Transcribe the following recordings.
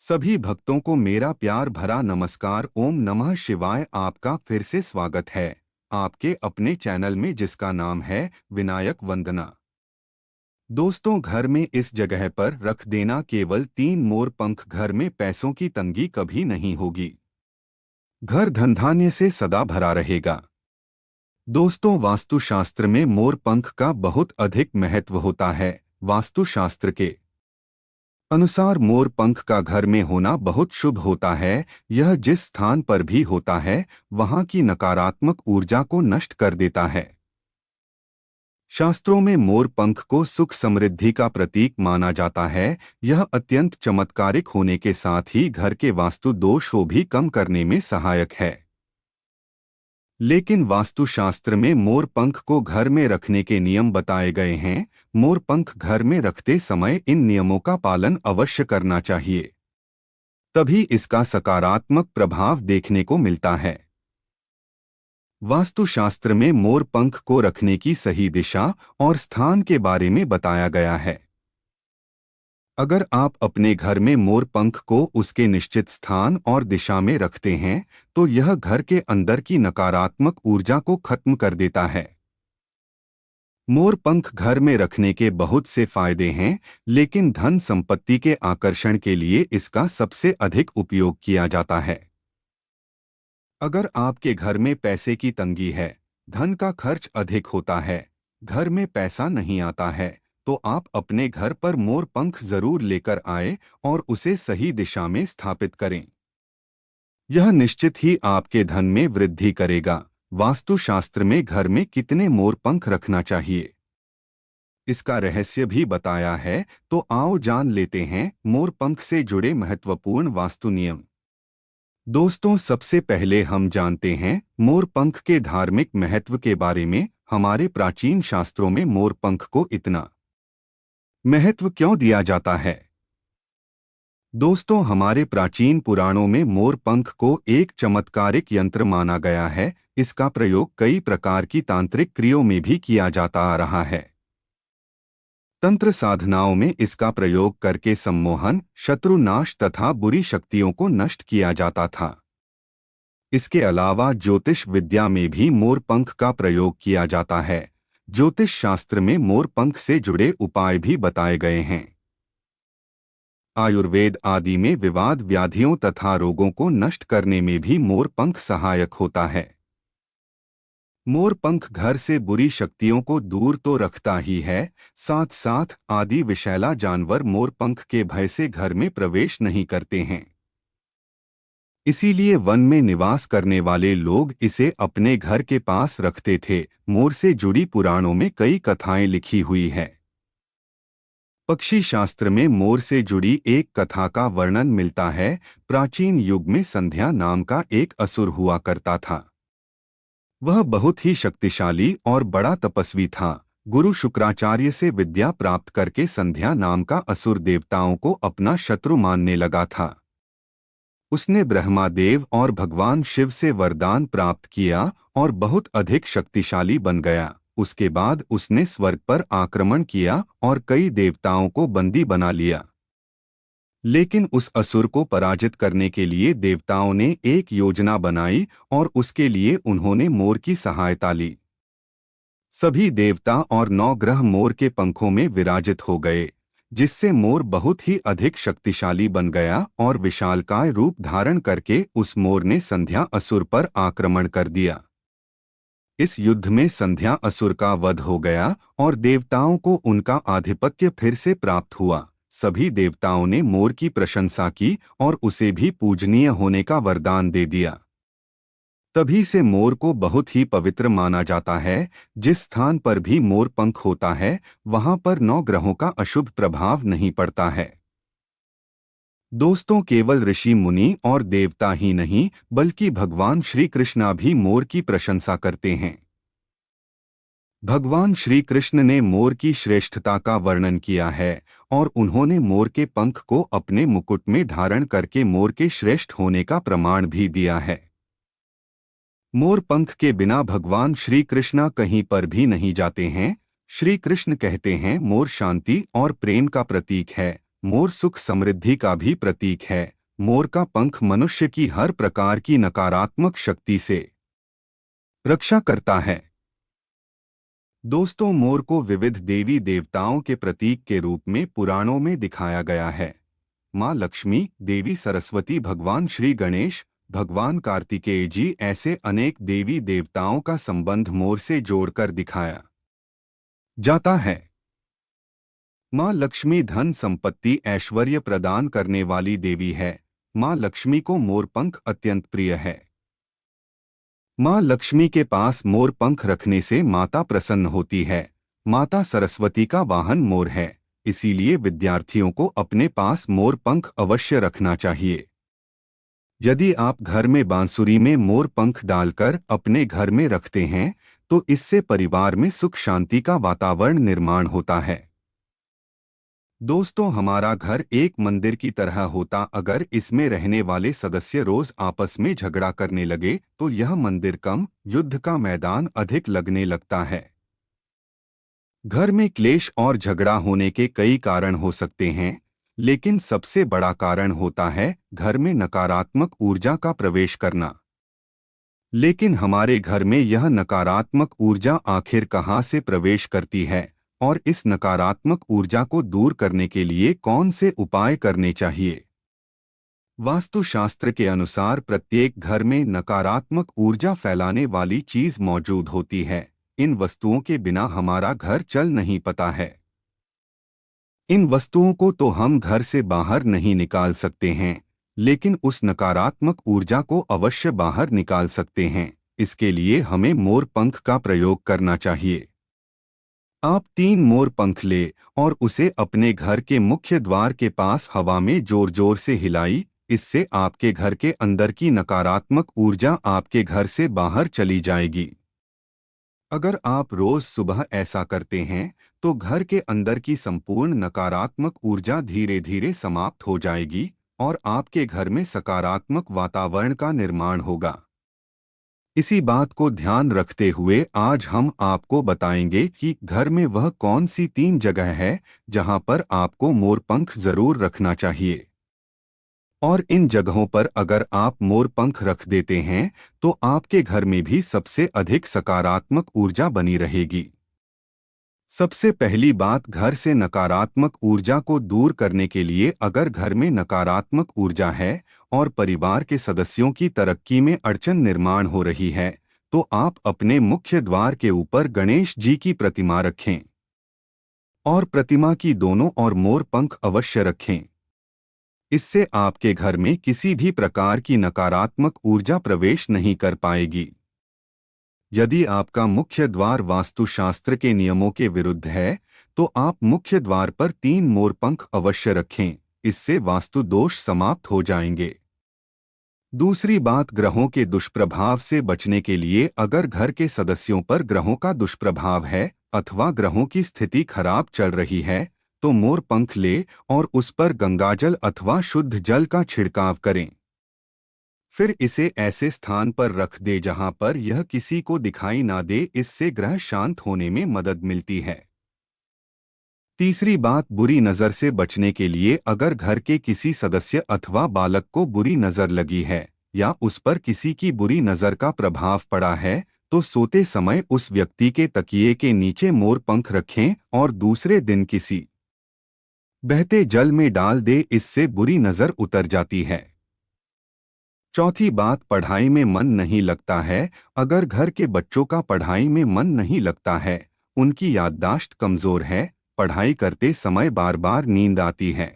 सभी भक्तों को मेरा प्यार भरा नमस्कार। ओम नमः शिवाय। आपका फिर से स्वागत है आपके अपने चैनल में जिसका नाम है विनायक वंदना। दोस्तों, घर में इस जगह पर रख देना केवल 3 मोर पंख। घर में पैसों की तंगी कभी नहीं होगी। घर धनधान्य से सदा भरा रहेगा। दोस्तों, वास्तुशास्त्र में मोर पंख का बहुत अधिक महत्व होता है। वास्तुशास्त्र के अनुसार मोर पंख का घर में होना बहुत शुभ होता है। यह जिस स्थान पर भी होता है वहां की नकारात्मक ऊर्जा को नष्ट कर देता है। शास्त्रों में मोर पंख को सुख समृद्धि का प्रतीक माना जाता है। यह अत्यंत चमत्कारिक होने के साथ ही घर के वास्तु दोष को भी कम करने में सहायक है। लेकिन वास्तुशास्त्र में मोर पंख को घर में रखने के नियम बताए गए हैं। मोर पंख घर में रखते समय इन नियमों का पालन अवश्य करना चाहिए, तभी इसका सकारात्मक प्रभाव देखने को मिलता है। वास्तुशास्त्र में मोर पंख को रखने की सही दिशा और स्थान के बारे में बताया गया है। अगर आप अपने घर में मोर पंख को उसके निश्चित स्थान और दिशा में रखते हैं तो यह घर के अंदर की नकारात्मक ऊर्जा को खत्म कर देता है। मोर पंख घर में रखने के बहुत से फायदे हैं, लेकिन धन संपत्ति के आकर्षण के लिए इसका सबसे अधिक उपयोग किया जाता है। अगर आपके घर में पैसे की तंगी है, धन का खर्च अधिक होता है, घर में पैसा नहीं आता है, तो आप अपने घर पर मोर पंख जरूर लेकर आए और उसे सही दिशा में स्थापित करें। यह निश्चित ही आपके धन में वृद्धि करेगा। वास्तुशास्त्र में घर में कितने मोर पंख रखना चाहिए, इसका रहस्य भी बताया है, तो आओ जान लेते हैं मोर पंख से जुड़े महत्वपूर्ण वास्तु नियम। दोस्तों, सबसे पहले हम जानते हैं मोर पंख के धार्मिक महत्व के बारे में। हमारे प्राचीन शास्त्रों में मोर पंख को इतना महत्व क्यों दिया जाता है? दोस्तों, हमारे प्राचीन पुराणों में मोर पंख को एक चमत्कारिक यंत्र माना गया है। इसका प्रयोग कई प्रकार की तांत्रिक क्रियाओं में भी किया जाता आ रहा है। तंत्र साधनाओं में इसका प्रयोग करके सम्मोहन, शत्रुनाश तथा बुरी शक्तियों को नष्ट किया जाता था। इसके अलावा ज्योतिष विद्या में भी मोर पंख का प्रयोग किया जाता है। ज्योतिष शास्त्र में मोर पंख से जुड़े उपाय भी बताए गए हैं। आयुर्वेद आदि में विवाद, व्याधियों तथा रोगों को नष्ट करने में भी मोर पंख सहायक होता है। मोर पंख घर से बुरी शक्तियों को दूर तो रखता ही है, साथ साथ आदि विषैला जानवर मोर पंख के भय से घर में प्रवेश नहीं करते हैं। इसीलिए वन में निवास करने वाले लोग इसे अपने घर के पास रखते थे। मोर से जुड़ी पुराणों में कई कथाएं लिखी हुई है। पक्षी शास्त्र में मोर से जुड़ी एक कथा का वर्णन मिलता है। प्राचीन युग में संध्या नाम का एक असुर हुआ करता था। वह बहुत ही शक्तिशाली और बड़ा तपस्वी था। गुरु शुक्राचार्य से विद्या प्राप्त करके संध्या नाम का असुर देवताओं को अपना शत्रु मानने लगा था। उसने ब्रह्मादेव और भगवान शिव से वरदान प्राप्त किया और बहुत अधिक शक्तिशाली बन गया। उसके बाद उसने स्वर्ग पर आक्रमण किया और कई देवताओं को बंदी बना लिया। लेकिन उस असुर को पराजित करने के लिए देवताओं ने एक योजना बनाई और उसके लिए उन्होंने मोर की सहायता ली। सभी देवता और 9 ग्रह मोर के पंखों में विराजित हो गए, जिससे मोर बहुत ही अधिक शक्तिशाली बन गया और विशालकाय रूप धारण करके उस मोर ने संध्या असुर पर आक्रमण कर दिया। इस युद्ध में संध्या असुर का वध हो गया और देवताओं को उनका आधिपत्य फिर से प्राप्त हुआ। सभी देवताओं ने मोर की प्रशंसा की और उसे भी पूजनीय होने का वरदान दे दिया। तभी से मोर को बहुत ही पवित्र माना जाता है। जिस स्थान पर भी मोर पंख होता है वहां पर 9 ग्रहों का अशुभ प्रभाव नहीं पड़ता है। दोस्तों, केवल ऋषि मुनि और देवता ही नहीं बल्कि भगवान श्री कृष्ण भी मोर की प्रशंसा करते हैं। भगवान श्री कृष्ण ने मोर की श्रेष्ठता का वर्णन किया है और उन्होंने मोर के पंख को अपने मुकुट में धारण करके मोर के श्रेष्ठ होने का प्रमाण भी दिया है। मोर पंख के बिना भगवान श्री कृष्ण कहीं पर भी नहीं जाते हैं। श्री कृष्ण कहते हैं मोर शांति और प्रेम का प्रतीक है। मोर सुख समृद्धि का भी प्रतीक है। मोर का पंख मनुष्य की हर प्रकार की नकारात्मक शक्ति से रक्षा करता है। दोस्तों, मोर को विविध देवी देवताओं के प्रतीक के रूप में पुराणों में दिखाया गया है। माँ लक्ष्मी, देवी सरस्वती, भगवान श्री गणेश, भगवान कार्तिकेय जी, ऐसे अनेक देवी देवताओं का संबंध मोर से जोड़कर दिखाया जाता है। माँ लक्ष्मी धन संपत्ति ऐश्वर्य प्रदान करने वाली देवी है। माँ लक्ष्मी को मोरपंख अत्यंत प्रिय है। माँ लक्ष्मी के पास मोर पंख रखने से माता प्रसन्न होती है। माता सरस्वती का वाहन मोर है, इसीलिए विद्यार्थियों को अपने पास मोर पंख अवश्य रखना चाहिए। यदि आप घर में बांसुरी में मोर पंख डालकर अपने घर में रखते हैं तो इससे परिवार में सुख शांति का वातावरण निर्माण होता है। दोस्तों, हमारा घर एक मंदिर की तरह होता अगर इसमें रहने वाले सदस्य रोज आपस में झगड़ा करने लगे तो यह मंदिर कम, युद्ध का मैदान अधिक लगने लगता है। घर में क्लेश और झगड़ा होने के कई कारण हो सकते हैं, लेकिन सबसे बड़ा कारण होता है घर में नकारात्मक ऊर्जा का प्रवेश करना। लेकिन हमारे घर में यह नकारात्मक ऊर्जा आखिर कहाँ से प्रवेश करती है और इस नकारात्मक ऊर्जा को दूर करने के लिए कौन से उपाय करने चाहिए? वास्तुशास्त्र के अनुसार प्रत्येक घर में नकारात्मक ऊर्जा फैलाने वाली चीज मौजूद होती है। इन वस्तुओं के बिना हमारा घर चल नहीं पाता है। इन वस्तुओं को तो हम घर से बाहर नहीं निकाल सकते हैं, लेकिन उस नकारात्मक ऊर्जा को अवश्य बाहर निकाल सकते हैं। इसके लिए हमें मोर पंख का प्रयोग करना चाहिए। आप 3 मोर पंख ले और उसे अपने घर के मुख्य द्वार के पास हवा में जोर जोर से हिलाई। इससे आपके घर के अंदर की नकारात्मक ऊर्जा आपके घर से बाहर चली जाएगी। अगर आप रोज सुबह ऐसा करते हैं तो घर के अंदर की संपूर्ण नकारात्मक ऊर्जा धीरे धीरे समाप्त हो जाएगी और आपके घर में सकारात्मक वातावरण का निर्माण होगा। इसी बात को ध्यान रखते हुए आज हम आपको बताएंगे कि घर में वह कौन सी 3 जगह है जहां पर आपको मोरपंख जरूर रखना चाहिए। और इन जगहों पर अगर आप मोरपंख रख देते हैं तो आपके घर में भी सबसे अधिक सकारात्मक ऊर्जा बनी रहेगी। सबसे पहली बात, घर से नकारात्मक ऊर्जा को दूर करने के लिए अगर घर में नकारात्मक ऊर्जा है और परिवार के सदस्यों की तरक्की में अड़चन निर्माण हो रही है तो आप अपने मुख्य द्वार के ऊपर गणेश जी की प्रतिमा रखें और प्रतिमा की दोनों ओर मोर पंख अवश्य रखें। इससे आपके घर में किसी भी प्रकार की नकारात्मक ऊर्जा प्रवेश नहीं कर पाएगी। यदि आपका मुख्य द्वार वास्तुशास्त्र के नियमों के विरुद्ध है तो आप मुख्य द्वार पर 3 मोरपंख अवश्य रखें। इससे वास्तु दोष समाप्त हो जाएंगे। दूसरी बात, ग्रहों के दुष्प्रभाव से बचने के लिए अगर घर के सदस्यों पर ग्रहों का दुष्प्रभाव है अथवा ग्रहों की स्थिति खराब चल रही है तो मोर पंख ले और उस पर गंगाजल अथवा शुद्ध जल का छिड़काव करें। फिर इसे ऐसे स्थान पर रख दे जहां पर यह किसी को दिखाई ना दे। इससे ग्रह शांत होने में मदद मिलती है। तीसरी बात, बुरी नजर से बचने के लिए अगर घर के किसी सदस्य अथवा बालक को बुरी नजर लगी है या उस पर किसी की बुरी नजर का प्रभाव पड़ा है तो सोते समय उस व्यक्ति के तकिए के नीचे मोर पंख रखें और दूसरे दिन किसी बहते जल में डाल दे। इससे बुरी नजर उतर जाती है। चौथी बात, पढ़ाई में मन नहीं लगता है। अगर घर के बच्चों का पढ़ाई में मन नहीं लगता है, उनकी याददाश्त कमजोर है, पढ़ाई करते समय बार बार नींद आती है,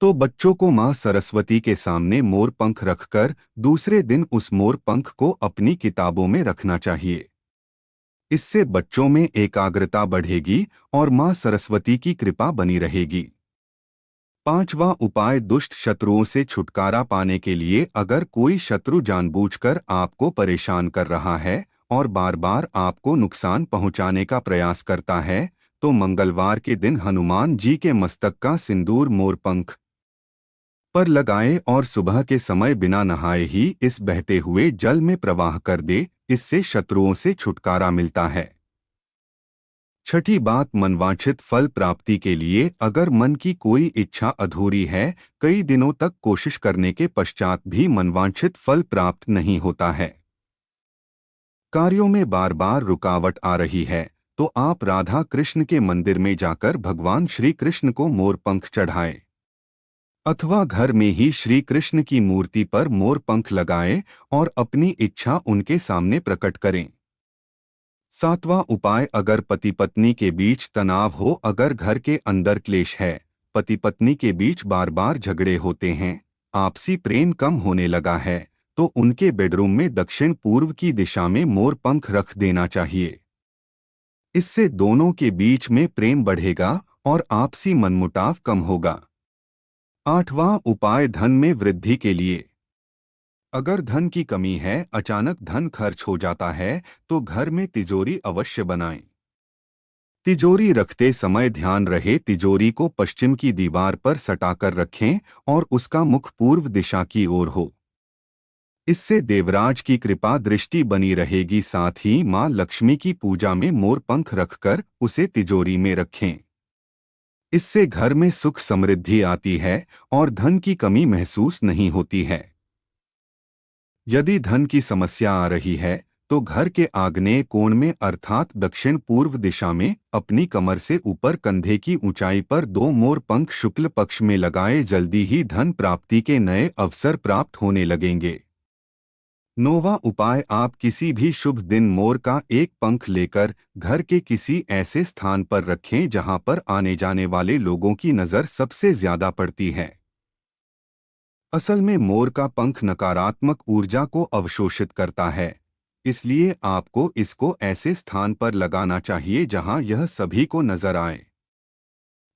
तो बच्चों को मां सरस्वती के सामने मोर पंख रखकर दूसरे दिन उस मोर पंख को अपनी किताबों में रखना चाहिए। इससे बच्चों में एकाग्रता बढ़ेगी और मां सरस्वती की कृपा बनी रहेगी। पांचवा उपाय, दुष्ट शत्रुओं से छुटकारा पाने के लिए अगर कोई शत्रु जानबूझकर आपको परेशान कर रहा है और बार बार आपको नुकसान पहुंचाने का प्रयास करता है तो मंगलवार के दिन हनुमान जी के मस्तक का सिंदूर मोरपंख पर लगाएं और सुबह के समय बिना नहाए ही इस बहते हुए जल में प्रवाह कर दे। इससे शत्रुओं से छुटकारा मिलता है। छठी बात, मनवांछित फल प्राप्ति के लिए अगर मन की कोई इच्छा अधूरी है, कई दिनों तक कोशिश करने के पश्चात भी मनवांछित फल प्राप्त नहीं होता है, कार्यों में बार बार रुकावट आ रही है, तो आप राधा कृष्ण के मंदिर में जाकर भगवान श्री कृष्ण को मोर पंख चढ़ाएं, अथवा घर में ही श्री कृष्ण की मूर्ति पर मोर पंख लगाएं और अपनी इच्छा उनके सामने प्रकट करें। सातवां उपाय, अगर पति पत्नी के बीच तनाव हो, अगर घर के अंदर क्लेश है, पति पत्नी के बीच बार बार झगड़े होते हैं, आपसी प्रेम कम होने लगा है, तो उनके बेडरूम में दक्षिण पूर्व की दिशा में मोर पंख रख देना चाहिए। इससे दोनों के बीच में प्रेम बढ़ेगा और आपसी मनमुटाव कम होगा। आठवां उपाय, धन में वृद्धि के लिए। अगर धन की कमी है, अचानक धन खर्च हो जाता है, तो घर में तिजोरी अवश्य बनाएं। तिजोरी रखते समय ध्यान रहे तिजोरी को पश्चिम की दीवार पर सटाकर रखें और उसका मुख पूर्व दिशा की ओर हो। इससे देवराज की कृपा दृष्टि बनी रहेगी। साथ ही मां लक्ष्मी की पूजा में मोर पंख रखकर उसे तिजोरी में रखें। इससे घर में सुख समृद्धि आती है और धन की कमी महसूस नहीं होती है। यदि धन की समस्या आ रही है, तो घर के आग्नेय कोण में अर्थात दक्षिण पूर्व दिशा में अपनी कमर से ऊपर कंधे की ऊंचाई पर 2 मोर पंख शुक्ल पक्ष में लगाए, जल्दी ही धन प्राप्ति के नए अवसर प्राप्त होने लगेंगे। 9वां उपाय, आप किसी भी शुभ दिन मोर का एक पंख लेकर घर के किसी ऐसे स्थान पर रखें जहां पर आने जाने वाले लोगों की नज़र सबसे ज्यादा पड़ती है। असल में मोर का पंख नकारात्मक ऊर्जा को अवशोषित करता है, इसलिए आपको इसको ऐसे स्थान पर लगाना चाहिए जहां यह सभी को नजर आए।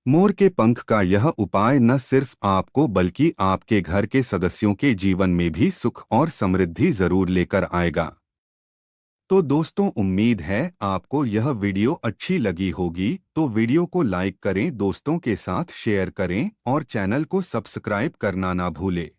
मोर के पंख का यह उपाय न सिर्फ आपको बल्कि आपके घर के सदस्यों के जीवन में भी सुख और समृद्धि जरूर लेकर आएगा। तो दोस्तों, उम्मीद है आपको यह वीडियो अच्छी लगी होगी, तो वीडियो को लाइक करें, दोस्तों के साथ शेयर करें और चैनल को सब्सक्राइब करना ना भूलें।